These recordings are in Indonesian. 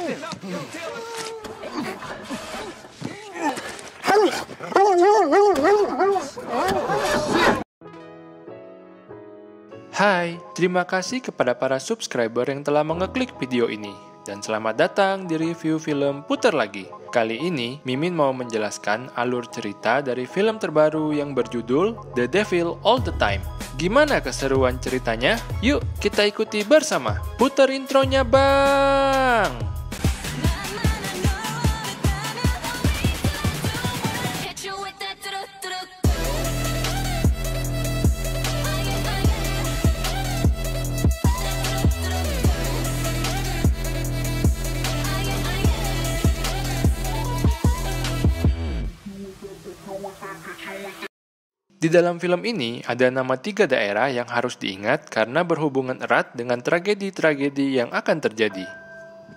Hai, terima kasih kepada para subscriber yang telah mengeklik video ini. Dan selamat datang di review film Putar Lagi. Kali ini, Mimin mau menjelaskan alur cerita dari film terbaru yang berjudul The Devil All the Time. Gimana keseruan ceritanya? Yuk, kita ikuti bersama. Putar intronya, Bang! Di dalam film ini, ada nama 3 daerah yang harus diingat karena berhubungan erat dengan tragedi-tragedi yang akan terjadi.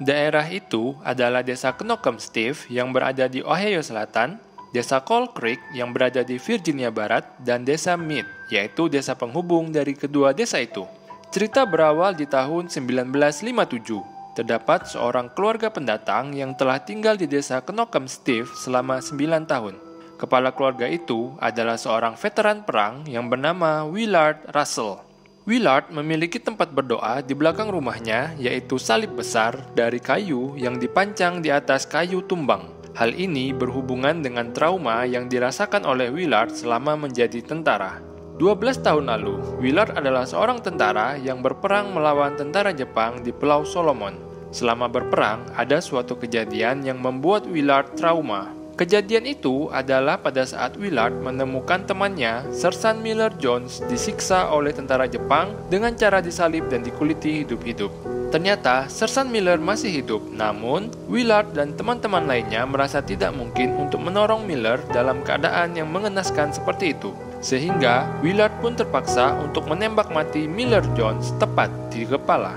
Daerah itu adalah Desa Knockemstiff yang berada di Ohio Selatan, Desa Coal Creek yang berada di Virginia Barat, dan Desa Meade, yaitu desa penghubung dari kedua desa itu. Cerita berawal di tahun 1957. Terdapat seorang keluarga pendatang yang telah tinggal di Desa Knockemstiff selama 9 tahun. Kepala keluarga itu adalah seorang veteran perang yang bernama Willard Russell. Willard memiliki tempat berdoa di belakang rumahnya, yaitu salib besar dari kayu yang dipancang di atas kayu tumbang. Hal ini berhubungan dengan trauma yang dirasakan oleh Willard selama menjadi tentara. 12 tahun lalu, Willard adalah seorang tentara yang berperang melawan tentara Jepang di Pulau Solomon. Selama berperang, ada suatu kejadian yang membuat Willard trauma. Kejadian itu adalah pada saat Willard menemukan temannya, Sersan Miller Jones, disiksa oleh tentara Jepang dengan cara disalib dan dikuliti hidup-hidup. Ternyata, Sersan Miller masih hidup, namun Willard dan teman-teman lainnya merasa tidak mungkin untuk menolong Miller dalam keadaan yang mengenaskan seperti itu. Sehingga, Willard pun terpaksa untuk menembak mati Miller Jones tepat di kepala.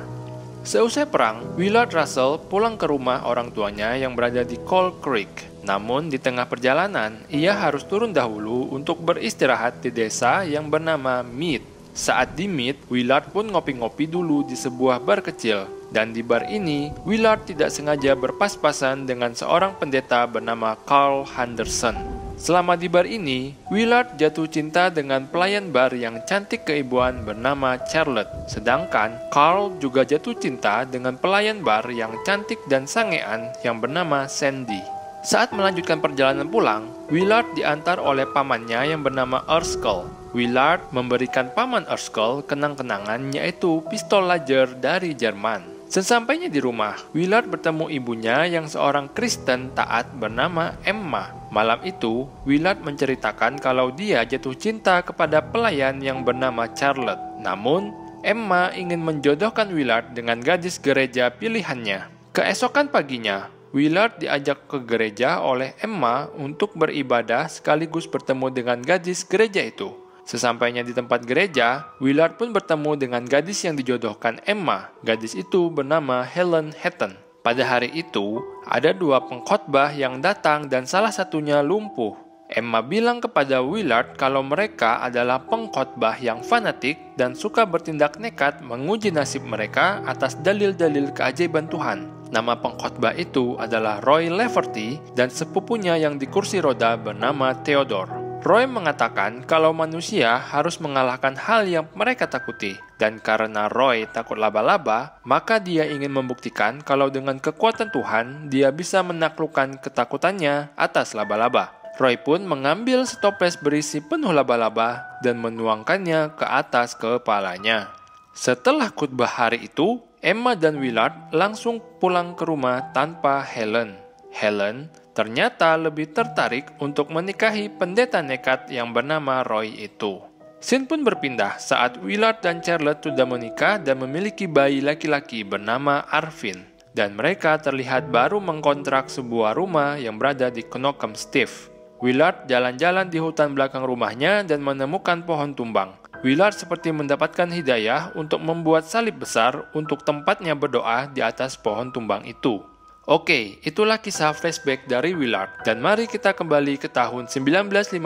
Seusai perang, Willard Russell pulang ke rumah orang tuanya yang berada di Coal Creek. Namun di tengah perjalanan, ia harus turun dahulu untuk beristirahat di desa yang bernama Meade. Saat di Meade, Willard pun ngopi-ngopi dulu di sebuah bar kecil. Dan di bar ini, Willard tidak sengaja berpas-pasan dengan seorang pendeta bernama Carl Henderson. Selama di bar ini, Willard jatuh cinta dengan pelayan bar yang cantik keibuan bernama Charlotte. Sedangkan Carl juga jatuh cinta dengan pelayan bar yang cantik dan sangean yang bernama Sandy. Saat melanjutkan perjalanan pulang, Willard diantar oleh pamannya yang bernama Erskine. Willard memberikan paman Erskine kenang-kenangan yaitu pistol laser dari Jerman. Sesampainya di rumah, Willard bertemu ibunya yang seorang Kristen taat bernama Emma. Malam itu, Willard menceritakan kalau dia jatuh cinta kepada pelayan yang bernama Charlotte. Namun, Emma ingin menjodohkan Willard dengan gadis gereja pilihannya. Keesokan paginya, Willard diajak ke gereja oleh Emma untuk beribadah sekaligus bertemu dengan gadis gereja itu. Sesampainya di tempat gereja, Willard pun bertemu dengan gadis yang dijodohkan Emma. Gadis itu bernama Helen Hatton. Pada hari itu, ada 2 pengkhotbah yang datang dan salah satunya lumpuh. Emma bilang kepada Willard kalau mereka adalah pengkhotbah yang fanatik dan suka bertindak nekat menguji nasib mereka atas dalil-dalil keajaiban Tuhan. Nama pengkhotbah itu adalah Roy Leverty dan sepupunya yang di kursi roda bernama Theodore. Roy mengatakan kalau manusia harus mengalahkan hal yang mereka takuti. Dan karena Roy takut laba-laba, maka dia ingin membuktikan kalau dengan kekuatan Tuhan, dia bisa menaklukkan ketakutannya atas laba-laba. Roy pun mengambil setoples berisi penuh laba-laba dan menuangkannya ke atas kepalanya. Setelah khutbah hari itu, Emma dan Willard langsung pulang ke rumah tanpa Helen. Helen ternyata lebih tertarik untuk menikahi pendeta nekat yang bernama Roy itu. Scene pun berpindah saat Willard dan Charlotte sudah menikah dan memiliki bayi laki-laki bernama Arvin. Dan mereka terlihat baru mengkontrak sebuah rumah yang berada di Knockemstiff. Willard jalan-jalan di hutan belakang rumahnya dan menemukan pohon tumbang. Willard seperti mendapatkan hidayah untuk membuat salib besar untuk tempatnya berdoa di atas pohon tumbang itu. Oke, itulah kisah flashback dari Willard. Dan mari kita kembali ke tahun 1957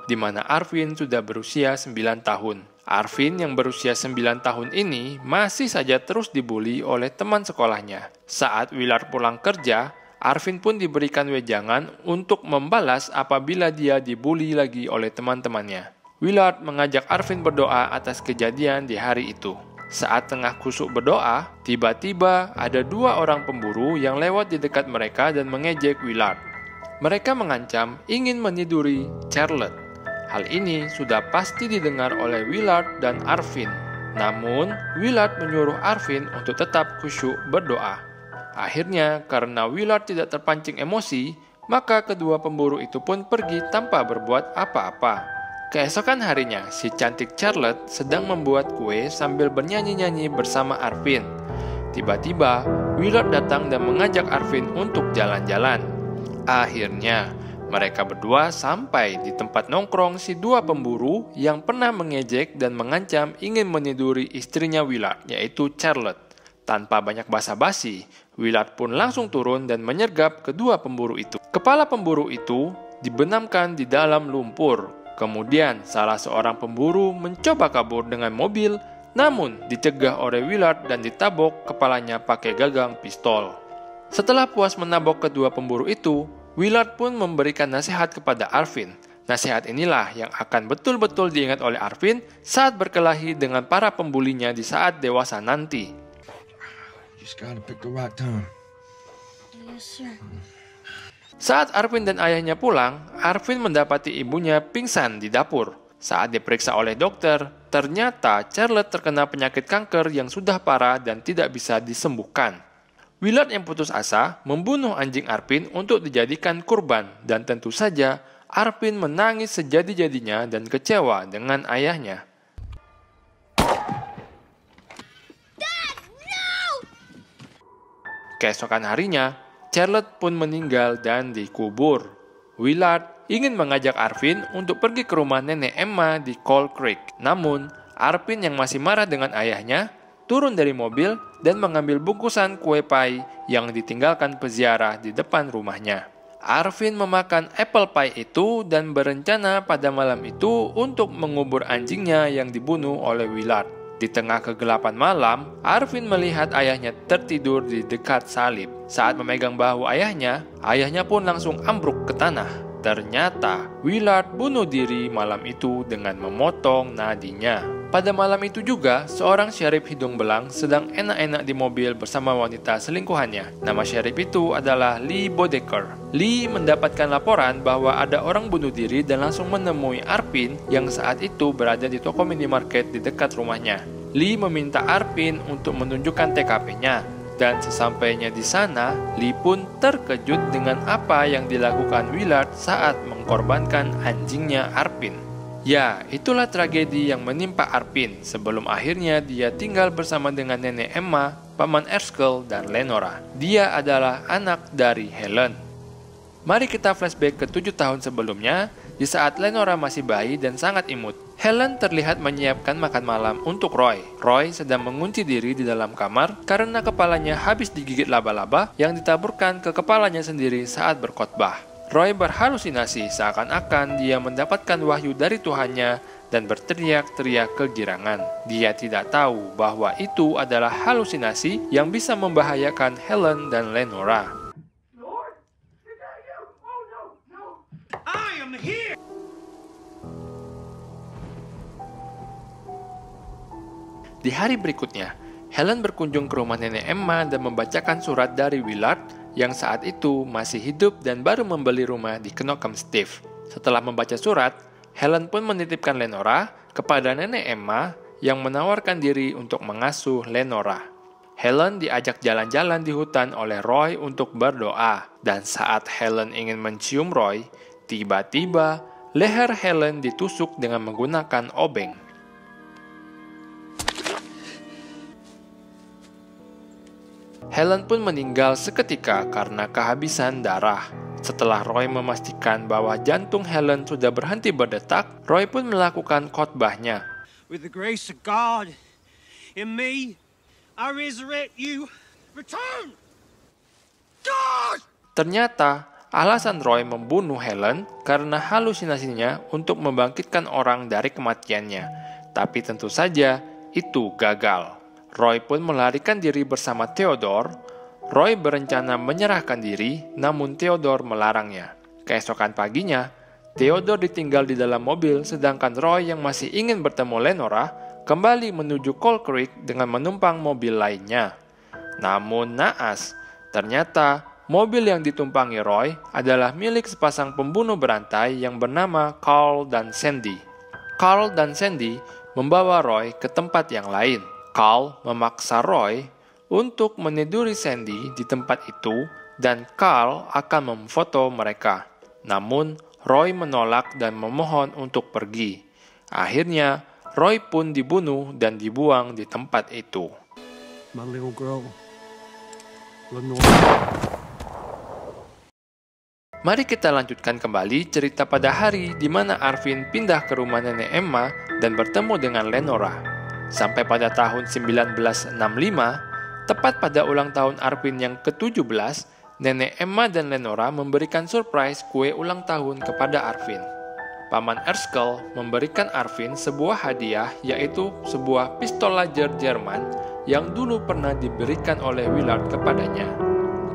di mana Arvin sudah berusia 9 tahun. Arvin yang berusia 9 tahun ini masih saja terus dibully oleh teman sekolahnya. Saat Willard pulang kerja, Arvin pun diberikan wejangan untuk membalas apabila dia dibully lagi oleh teman-temannya. Willard mengajak Arvin berdoa atas kejadian di hari itu. Saat tengah khusyuk berdoa, tiba-tiba ada 2 orang pemburu yang lewat di dekat mereka dan mengejek Willard. Mereka mengancam ingin meniduri Charlotte. Hal ini sudah pasti didengar oleh Willard dan Arvin. Namun, Willard menyuruh Arvin untuk tetap khusyuk berdoa. Akhirnya, karena Willard tidak terpancing emosi, maka kedua pemburu itu pun pergi tanpa berbuat apa-apa. Keesokan harinya, si cantik Charlotte sedang membuat kue sambil bernyanyi-nyanyi bersama Arvin. Tiba-tiba, Willard datang dan mengajak Arvin untuk jalan-jalan. Akhirnya, mereka berdua sampai di tempat nongkrong si 2 pemburu yang pernah mengejek dan mengancam ingin meniduri istrinya Willard, yaitu Charlotte. Tanpa banyak basa-basi, Willard pun langsung turun dan menyergap kedua pemburu itu. Kepala pemburu itu dibenamkan di dalam lumpur. Kemudian, salah seorang pemburu mencoba kabur dengan mobil, namun dicegah oleh Willard dan ditabok kepalanya pakai gagang pistol. Setelah puas menabok kedua pemburu itu, Willard pun memberikan nasihat kepada Arvin. Nasihat inilah yang akan betul-betul diingat oleh Arvin saat berkelahi dengan para pembulinya di saat dewasa nanti. Saat Arvin dan ayahnya pulang, Arvin mendapati ibunya pingsan di dapur. Saat diperiksa oleh dokter, ternyata Charlotte terkena penyakit kanker yang sudah parah dan tidak bisa disembuhkan. Willard yang putus asa membunuh anjing Arvin untuk dijadikan kurban, dan tentu saja Arvin menangis sejadi-jadinya dan kecewa dengan ayahnya. Dad, no! Keesokan harinya, Charlotte pun meninggal dan dikubur. Willard ingin mengajak Arvin untuk pergi ke rumah nenek Emma di Cold Creek. Namun, Arvin yang masih marah dengan ayahnya turun dari mobil dan mengambil bungkusan kue pai yang ditinggalkan peziarah di depan rumahnya. Arvin memakan apple pie itu dan berencana pada malam itu untuk mengubur anjingnya yang dibunuh oleh Willard. Di tengah kegelapan malam, Arvin melihat ayahnya tertidur di dekat salib. Saat memegang bahu ayahnya pun langsung ambruk ke tanah. Ternyata, Willard bunuh diri malam itu dengan memotong nadinya. Pada malam itu juga, seorang syarif hidung belang sedang enak-enak di mobil bersama wanita selingkuhannya. Nama syarif itu adalah Lee Bodeker. Lee mendapatkan laporan bahwa ada orang bunuh diri dan langsung menemui Arvin yang saat itu berada di toko minimarket di dekat rumahnya. Lee meminta Arvin untuk menunjukkan TKP-nya. Dan sesampainya di sana, Lee pun terkejut dengan apa yang dilakukan Willard saat mengkorbankan anjingnya Arvin. Ya, itulah tragedi yang menimpa Arvin sebelum akhirnya dia tinggal bersama dengan nenek Emma, paman Erskine, dan Lenora. Dia adalah anak dari Helen. Mari kita flashback ke 7 tahun sebelumnya, di saat Lenora masih bayi dan sangat imut. Helen terlihat menyiapkan makan malam untuk Roy. Roy sedang mengunci diri di dalam kamar karena kepalanya habis digigit laba-laba yang ditaburkan ke kepalanya sendiri saat berkhotbah. Roy berhalusinasi seakan-akan dia mendapatkan wahyu dari Tuhannya dan berteriak-teriak kegirangan. Dia tidak tahu bahwa itu adalah halusinasi yang bisa membahayakan Helen dan Lenora. Lord, is that you? Oh no, no! I am here! Di hari berikutnya, Helen berkunjung ke rumah nenek Emma dan membacakan surat dari Willard yang saat itu masih hidup dan baru membeli rumah di Knockham Steve. Setelah membaca surat, Helen pun menitipkan Lenora kepada nenek Emma yang menawarkan diri untuk mengasuh Lenora. Helen diajak jalan-jalan di hutan oleh Roy untuk berdoa, dan saat Helen ingin mencium Roy, tiba-tiba leher Helen ditusuk dengan menggunakan obeng. Helen pun meninggal seketika karena kehabisan darah. Setelah Roy memastikan bahwa jantung Helen sudah berhenti berdetak, Roy pun melakukan khotbahnya. With the grace of God in me, I resurrect you. Return! God! Ternyata, alasan Roy membunuh Helen karena halusinasinya untuk membangkitkan orang dari kematiannya. Tapi tentu saja itu gagal. Roy pun melarikan diri bersama Theodore. Roy berencana menyerahkan diri, namun Theodore melarangnya. Keesokan paginya, Theodore ditinggal di dalam mobil, sedangkan Roy yang masih ingin bertemu Lenora kembali menuju Coal Creek dengan menumpang mobil lainnya. Namun naas, ternyata mobil yang ditumpangi Roy adalah milik sepasang pembunuh berantai yang bernama Carl dan Sandy. Carl dan Sandy membawa Roy ke tempat yang lain. Carl memaksa Roy untuk meniduri Sandy di tempat itu dan Carl akan memfoto mereka. Namun, Roy menolak dan memohon untuk pergi. Akhirnya, Roy pun dibunuh dan dibuang di tempat itu. My little girl, Lenore. Mari kita lanjutkan kembali cerita pada hari di mana Arvin pindah ke rumah nenek Emma dan bertemu dengan Lenora. Sampai pada tahun 1965, tepat pada ulang tahun Arvin yang ke-17, Nenek Emma dan Lenora memberikan surprise kue ulang tahun kepada Arvin. Paman Erskine memberikan Arvin sebuah hadiah, yaitu sebuah pistol laser Jerman yang dulu pernah diberikan oleh Willard kepadanya.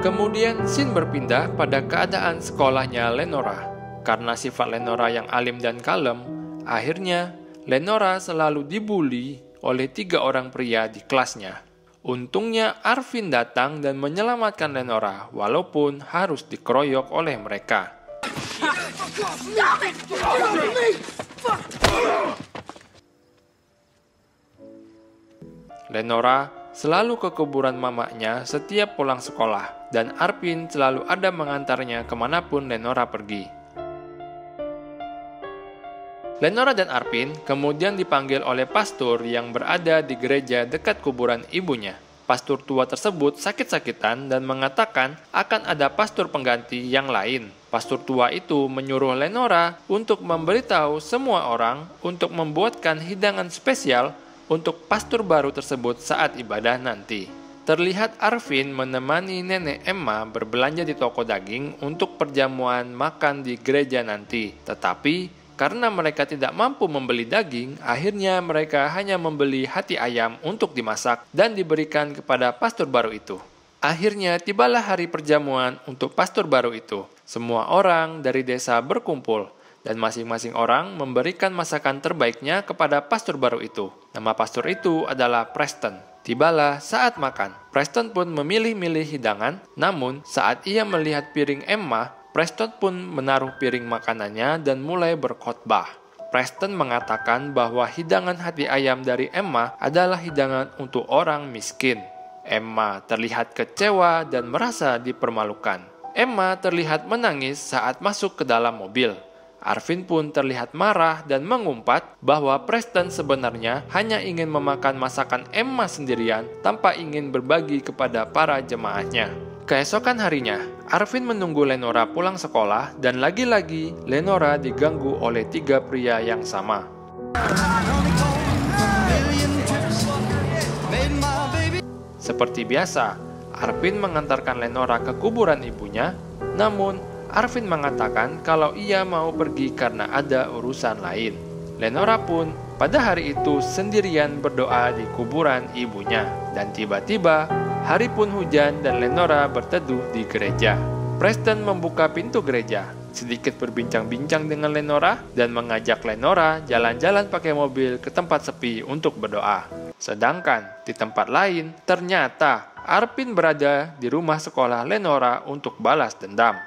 Kemudian scene berpindah pada keadaan sekolahnya Lenora. Karena sifat Lenora yang alim dan kalem, akhirnya Lenora selalu dibully oleh 3 orang pria di kelasnya. Untungnya Arvin datang dan menyelamatkan Lenora walaupun harus dikeroyok oleh mereka. Lenora selalu ke kuburan mamanya setiap pulang sekolah dan Arvin selalu ada mengantarnya kemanapun Lenora pergi. Lenora dan Arvin kemudian dipanggil oleh pastor yang berada di gereja dekat kuburan ibunya. Pastor tua tersebut sakit-sakitan dan mengatakan akan ada pastor pengganti yang lain. Pastor tua itu menyuruh Lenora untuk memberitahu semua orang untuk membuatkan hidangan spesial untuk pastor baru tersebut saat ibadah nanti. Terlihat Arvin menemani nenek Emma berbelanja di toko daging untuk perjamuan makan di gereja nanti. Tetapi karena mereka tidak mampu membeli daging, akhirnya mereka hanya membeli hati ayam untuk dimasak dan diberikan kepada pastor baru itu. Akhirnya tibalah hari perjamuan untuk pastor baru itu. Semua orang dari desa berkumpul dan masing-masing orang memberikan masakan terbaiknya kepada pastor baru itu. Nama pastor itu adalah Preston. Tibalah saat makan. Preston pun memilih-milih hidangan, namun saat ia melihat piring Emma, Preston pun menaruh piring makanannya dan mulai berkhotbah. Preston mengatakan bahwa hidangan hati ayam dari Emma adalah hidangan untuk orang miskin. Emma terlihat kecewa dan merasa dipermalukan. Emma terlihat menangis saat masuk ke dalam mobil. Arvin pun terlihat marah dan mengumpat bahwa Preston sebenarnya hanya ingin memakan masakan Emma sendirian tanpa ingin berbagi kepada para jemaatnya. Keesokan harinya, Arvin menunggu Lenora pulang sekolah dan lagi-lagi Lenora diganggu oleh 3 pria yang sama. Seperti biasa, Arvin mengantarkan Lenora ke kuburan ibunya, namun Arvin mengatakan kalau ia mau pergi karena ada urusan lain. Lenora pun pada hari itu sendirian berdoa di kuburan ibunya, dan tiba-tiba hari pun hujan dan Lenora berteduh di gereja. Preston membuka pintu gereja, sedikit berbincang-bincang dengan Lenora, dan mengajak Lenora jalan-jalan pakai mobil ke tempat sepi untuk berdoa. Sedangkan di tempat lain, ternyata Arvin berada di rumah sekolah Lenora untuk balas dendam.